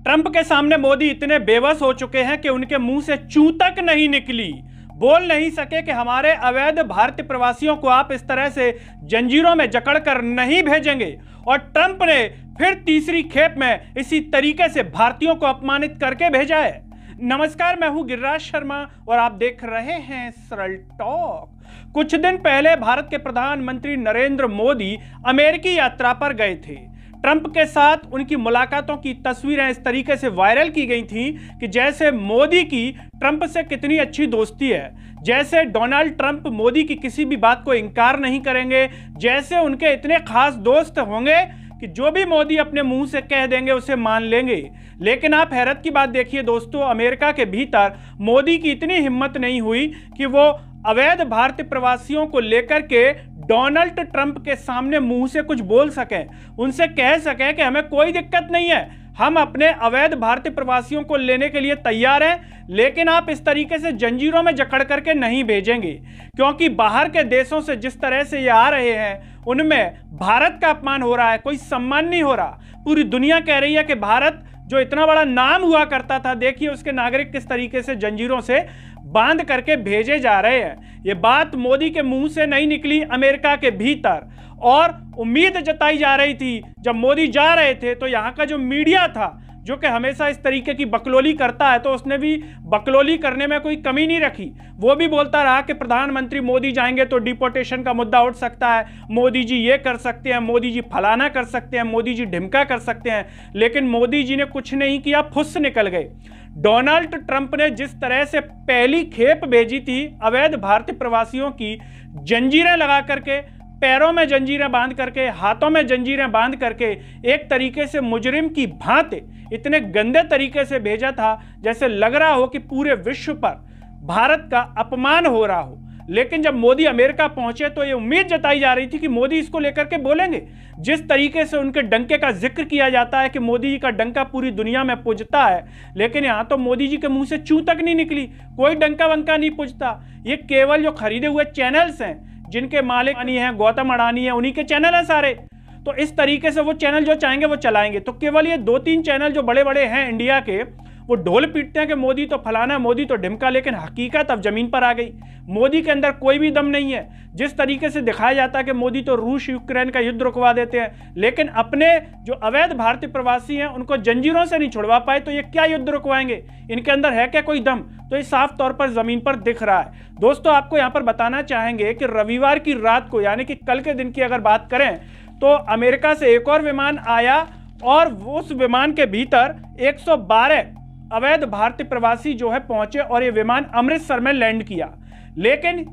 Trump के सामने मोदी इतने बेबस हो चुके हैं कि उनके मुंह से चू तक नहीं निकली, बोल नहीं सके कि हमारे अवैध भारतीय प्रवासियों को आप इस तरह से जंजीरों में जकड़कर नहीं भेजेंगे। और ट्रंप ने फिर तीसरी खेप में इसी तरीके से भारतीयों को अपमानित करके भेजा है। नमस्कार, मैं हूं गिरिराज शर्मा और आप देख रहे हैं सरल टॉक। कुछ दिन पहले भारत के प्रधानमंत्री नरेंद्र मोदी अमेरिकी यात्रा पर गए थे। ट्रंप के साथ उनकी मुलाकातों की तस्वीरें इस तरीके से वायरल की गई थीं कि जैसे मोदी की ट्रंप से कितनी अच्छी दोस्ती है, जैसे डोनाल्ड ट्रंप मोदी की किसी भी बात को इनकार नहीं करेंगे, जैसे उनके इतने खास दोस्त होंगे कि जो भी मोदी अपने मुंह से कह देंगे उसे मान लेंगे। लेकिन आप हैरत की बात देखिए दोस्तों, अमेरिका के भीतर मोदी की इतनी हिम्मत नहीं हुई कि वो अवैध भारतीय प्रवासियों को लेकर के डोनाल्ड ट्रंप के सामने मुंह से कुछ बोल सकें, उनसे कह सकें कि हमें कोई दिक्कत नहीं है, हम अपने अवैध भारतीय प्रवासियों को लेने के लिए तैयार हैं, लेकिन आप इस तरीके से जंजीरों में जकड़ करके नहीं भेजेंगे। क्योंकि बाहर के देशों से जिस तरह से ये आ रहे हैं उनमें भारत का अपमान हो रहा है, कोई सम्मान नहीं हो रहा। पूरी दुनिया कह रही है कि भारत जो इतना बड़ा नाम हुआ करता था, देखिए उसके नागरिक किस तरीके से जंजीरों से बांध करके भेजे जा रहे हैं। ये बात मोदी के मुंह से नहीं निकली, अमेरिका के भीतर। और उम्मीद जताई जा रही थी जब मोदी जा रहे थे तो यहाँ का जो मीडिया था, जो कि हमेशा इस तरीके की बकलोली करता है, तो उसने भी बकलोली करने में कोई कमी नहीं रखी। वो भी बोलता रहा कि प्रधानमंत्री मोदी जाएंगे तो डिपोर्टेशन का मुद्दा उठ सकता है, मोदी जी ये कर सकते हैं, मोदी जी फलाना कर सकते हैं, मोदी जी ढिमका कर सकते हैं। लेकिन मोदी जी ने कुछ नहीं किया, फुस निकल गए। डोनाल्ड ट्रंप ने जिस तरह से पहली खेप भेजी थी अवैध भारतीय प्रवासियों की, जंजीरें लगा करके, पैरों में जंजीरें बांध करके, हाथों में जंजीरें बांध करके, एक तरीके से मुजरिम की भांति इतने गंदे तरीके से भेजा था जैसे लग रहा हो कि पूरे विश्व पर भारत का अपमान हो रहा हो। लेकिन जब मोदी अमेरिका पहुंचे तो ये उम्मीद जताई जा रही थी कि मोदी इसको लेकर के बोलेंगे। जिस तरीके से उनके डंके का जिक्र किया जाता है कि मोदी जी का डंका पूरी दुनिया में पुजता है, लेकिन यहाँ तो मोदी जी के मुंह से चू तक नहीं निकली, कोई डंका वंका नहीं पुजता। ये केवल जो खरीदे हुए चैनल्स हैं, जिनके मालिक अडानी हैं, गौतम अडानी है, उन्हीं के चैनल हैं सारे। तो इस तरीके से वो चैनल जो चाहेंगे वो चलाएंगे। तो केवल ये 2-3 चैनल जो बड़े बड़े हैं इंडिया के, वो ढोल पीटते हैं कि मोदी तो फलाना, मोदी तो ढिमका, लेकिन हकीकत अब जमीन पर आ गई। मोदी के अंदर कोई भी दम नहीं है। जिस तरीके से दिखाया जाता है कि मोदी तो रूस यूक्रेन का युद्ध रुकवा देते हैं, लेकिन अपने जो अवैध भारतीय प्रवासी हैं उनको जंजीरों से नहीं छुड़वा पाए, तो ये क्या युद्ध रुकवाएंगे? इनके अंदर है क्या कोई दम? तो ये साफ तौर पर जमीन पर दिख रहा है। दोस्तों, आपको यहाँ पर बताना चाहेंगे कि रविवार की रात को, यानी कि कल के दिन की अगर बात करें, तो अमेरिका से एक और विमान आया और उस विमान के भीतर 112 अवैध भारतीय प्रवासी जो है पहुंचे और ये विमान अमृतसर में लैंड किया। लेकिन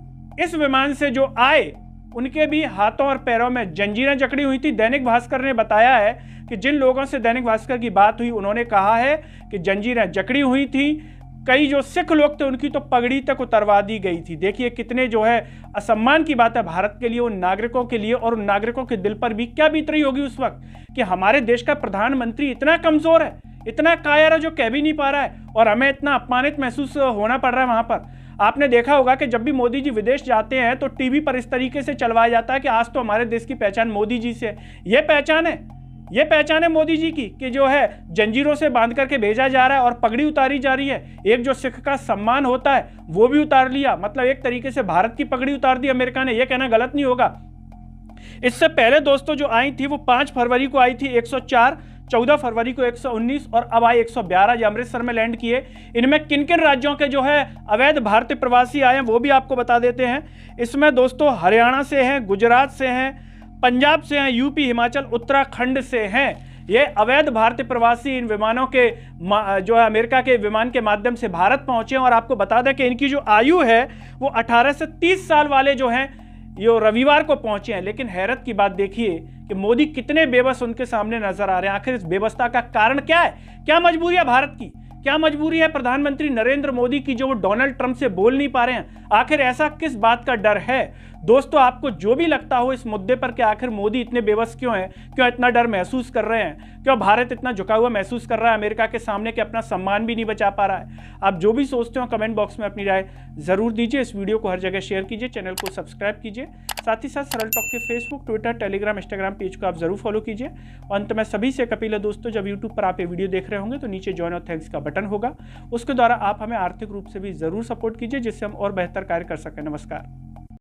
इस विमान से जो आए उनके भी हाथों और पैरों में जंजीरें जकड़ी हुई थी। दैनिक भास्कर ने बताया है कि जिन लोगों से दैनिक भास्कर की बात हुई उन्होंने कहा है कि जंजीरें जकड़ी हुई थी। कई जो सिख लोग थे उनकी तो पगड़ी तक उतरवा दी गई थी। देखिए कितने जो है असम्मान की बात है भारत के लिए, उन नागरिकों के लिए, और उन नागरिकों के दिल पर भी क्या बीत रही होगी उस वक्त कि हमारे देश का प्रधानमंत्री इतना कमजोर है, इतना कायर है, जो कह भी नहीं पा रहा है, और हमें इतना अपमानित महसूस होना पड़ रहा है वहां पर। आपने देखा होगा कि जब भी मोदी जी विदेश जाते हैं तो टीवी पर इस तरीके से चलवाया जाता है कि आज तो हमारे देश की पहचान मोदी जी से है। ये पहचान है मोदी जी की कि जो है जंजीरों से बांध करके भेजा जा रहा है और पगड़ी उतारी जा रही है। एक जो सिख का सम्मान होता है वो भी उतार लिया, मतलब एक तरीके से भारत की पगड़ी उतार दी अमेरिका ने। यह कहना गलत नहीं होगा। इससे पहले दोस्तों जो आई थी वो 5 फरवरी को आई थी 104, 14 फरवरी को 119 और अब आई 112, जो अमृतसर में लैंड किए। इनमें किन किन राज्यों के जो है अवैध भारतीय प्रवासी आए हैं वो भी आपको बता देते हैं। इसमें दोस्तों हरियाणा से हैं, गुजरात से हैं, पंजाब से हैं, यूपी, हिमाचल, उत्तराखंड से हैं। ये अवैध भारतीय प्रवासी इन विमानों के जो है अमेरिका के विमान के माध्यम से भारत पहुंचे। और आपको बता दें कि इनकी जो आयु है वो 18 से 30 साल वाले जो हैं ये रविवार को पहुंचे हैं। लेकिन हैरत की बात देखिए कि मोदी कितने बेबस उनके सामने नजर आ रहे हैं। आखिर इस बेबसता का कारण क्या है? क्या मजबूरी है भारत की क्या मजबूरी है प्रधानमंत्री नरेंद्र मोदी की जो वो डोनाल्ड ट्रंप से बोल नहीं पा रहे हैं? आखिर ऐसा किस बात का डर है? दोस्तों, आपको जो भी लगता हो इस मुद्दे पर कि आखिर मोदी इतने बेबस क्यों हैं, क्यों इतना डर महसूस कर रहे हैं, क्यों भारत इतना झुका हुआ महसूस कर रहा है अमेरिका के सामने कि अपना सम्मान भी नहीं बचा पा रहा है, आप जो भी सोचते हो कमेंट बॉक्स में अपनी राय जरूर दीजिए। इस वीडियो को हर जगह शेयर कीजिए, चैनल को सब्सक्राइब कीजिए, साथ ही साथ सरल टॉक के Facebook, Twitter, Telegram, Instagram page को आप जरूर फॉलो कीजिए। और अंत में सभी से अपील है दोस्तों, जब यूट्यूब पर आप ये वीडियो देख रहे होंगे तो नीचे जॉइन और थैंक्स का बटन होगा, उसके द्वारा आप हमें आर्थिक रूप से भी जरूर सपोर्ट कीजिए, जिससे हम और बेहतर कार्य कर सकें। नमस्कार।